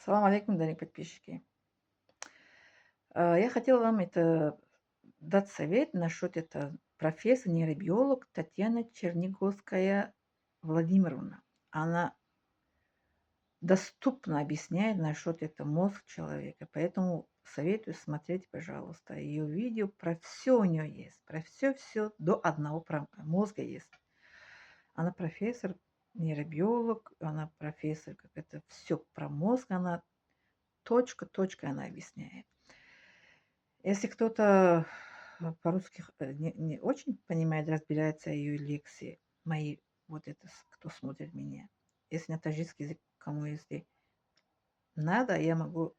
Салам алейкум, дорогие подписчики. Я хотела вам дать совет насчет профессор, нейробиолог Татьяна Черниговская Владимировна. Она доступно объясняет насчет это мозг человека, поэтому советую смотреть, пожалуйста. Ее видео про все у нее есть, про все до одного про мозга есть. Она профессор, нейробиолог, она профессор, как это все про мозг, она точка она объясняет. Если кто-то, по-русски не очень понимает, разбирается в её лекции, мои, кто смотрит меня. Если на таджикский язык, кому если надо, я могу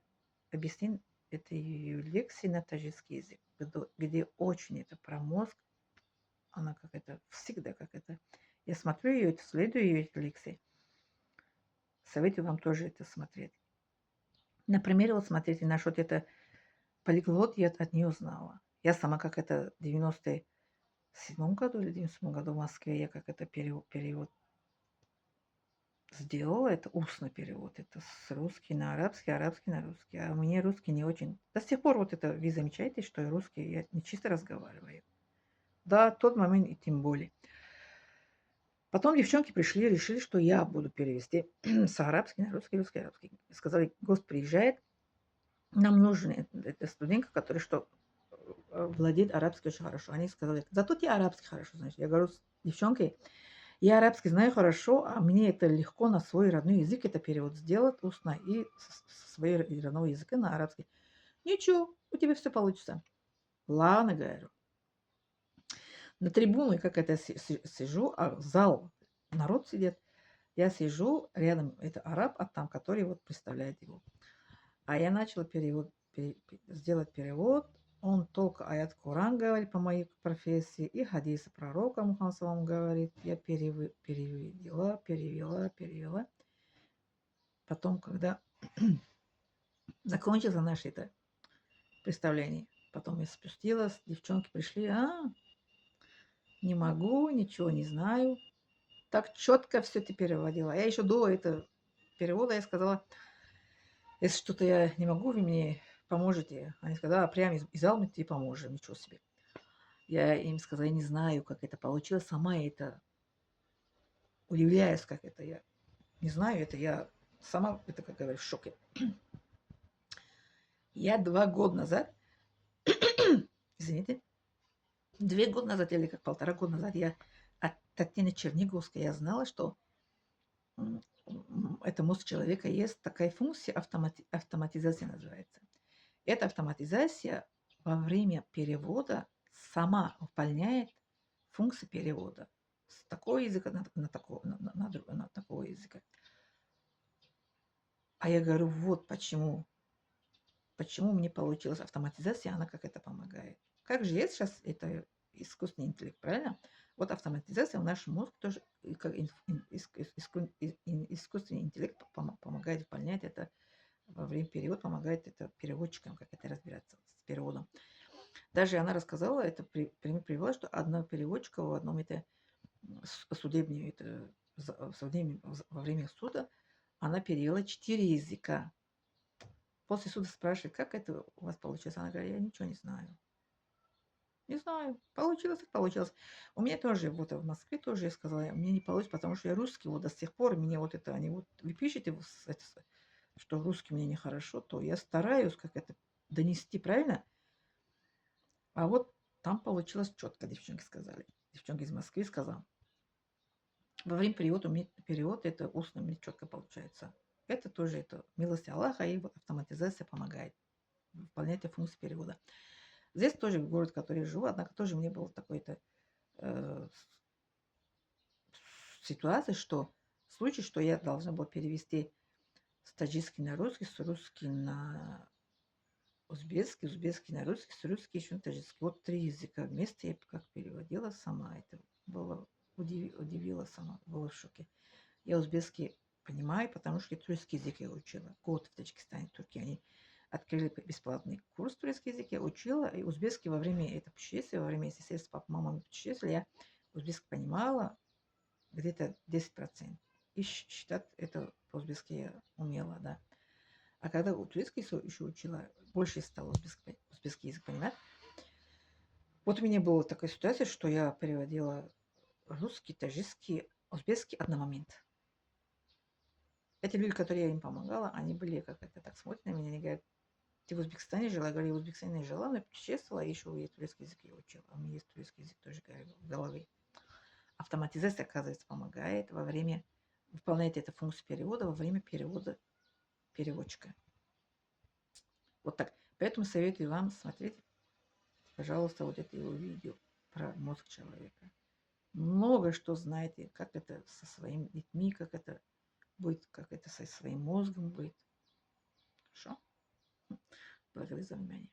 объяснить это её лекции на таджикский язык, где очень это про мозг. Она как это всегда как это я смотрю её, следую её лекции. Советую вам тоже это смотреть. Например, вот смотрите, насчет это полиглот я от неё узнала. Я сама как это в 97 году или 97 году в Москве я как это перевод сделала. Это устный перевод. Это с русский на арабский, арабский на русский. А мне русский не очень. До сих пор вот это вы замечаете, что я русский, я не чисто разговариваю. Да, тот момент и тем более. Потом девчонки пришли, решили, что я буду перевести с арабский на русский, русский, арабский. Сказали, гость приезжает, нам нужен эта студентка, которая владеет арабским очень хорошо. Они сказали, зато ты арабский хорошо знаешь. Я говорю, с девчонкой, я арабский знаю хорошо, а мне это легко на свой родной язык это перевод сделать устно и со своего родного языка на арабский. Ничего, у тебя все получится. Ладно, говорю. На трибуну, как это сижу, а зал, народ сидит. Я сижу, рядом это араб, а там, который вот представляет его. А я начала сделать перевод. Он только аят Коран говорит по моей профессии и хадисы пророка Мухаммад салам говорит. Я перевела. Потом, когда закончилось наше это представление, потом я спустилась, девчонки пришли, не могу, ничего не знаю. Так четко все ты переводила. Я еще до этого перевода я сказала, если что-то я не могу, вы мне поможете. Они сказали, прямо из Алмы тебе поможем, ничего себе. Я им сказала, я не знаю, как это получилось, сама это удивляюсь, как это я не знаю, это я сама, это, как говорю, в шоке. Я 2 года назад, извините, 2 года назад или как 1,5 года назад я от Татьяны Черниговской я знала, что это мозг человека есть такая функция, автоматизация называется. Эта автоматизация во время перевода сама выполняет функции перевода с такого языка на такого языка. А я говорю, вот почему мне получилась автоматизация, она как это помогает. Как же есть сейчас это искусственный интеллект, правильно? Вот автоматизация в нашем мозге тоже, как искусственный интеллект помогает выполнять это во время перевода, помогает это переводчикам, как это разбираться с переводом. Даже она рассказала, это пример привела, что одна переводчика в одном это судебном, во время суда, она перевела 4 языка. После суда спрашивает, как это у вас получилось? Она говорит, я ничего не знаю. Не знаю, получилось, так получилось. У меня тоже, вот в Москве тоже я сказала, у меня не получится, потому что я русский, вот до сих пор мне вот это, они вот, вы пишете, что русский мне нехорошо, то я стараюсь как это донести, правильно? А вот там получилось четко, девчонки сказали. Девчонки из Москвы сказала. Во время перевода у меня перевод это устно, мне четко получается. Это тоже это милость Аллаха, и вот автоматизация помогает выполнять функцию перевода. Здесь тоже город, в который я живу, однако тоже мне было такой-то э, ситуация, что случай, что я должна была перевести с таджикский на русский, с русский на узбекский на русский, с русский еще на таджикский. Вот 3 языка вместе я как переводила сама. Это было удивило сама, была в шоке. Я узбекский понимаю, потому что я турецкий язык я учила. Год в Таджикистане, Турке. Они открыли бесплатный курс турецкий язык, я учила. И узбекский во время этого путешествия, во время, если с папой, мамой путешествовали, я узбекский понимала где-то 10%. И считать это по-узбекски я умела, да. А когда турецкий еще учила, больше стала узбекский язык понимать. Вот у меня была такая ситуация, что я переводила русский, таджикский, узбекский одномоментно. Эти люди, которые я им помогала, они были как это так смотрят на меня, они говорят: ты в Узбекистане жила? Я говорю: я в Узбекистане не жила, но я путешествовала, и еще я турецкий язык я учила. У меня есть турецкий язык тоже в голове. Автоматизация, оказывается, помогает во время, выполняет эту функцию перевода во время перевода переводчика. Вот так. Поэтому советую вам смотреть, пожалуйста, вот это его видео про мозг человека. Много что знаете, как это со своими детьми, как это будет, как это со своим мозгом будет. Хорошо? Благодарю за внимание.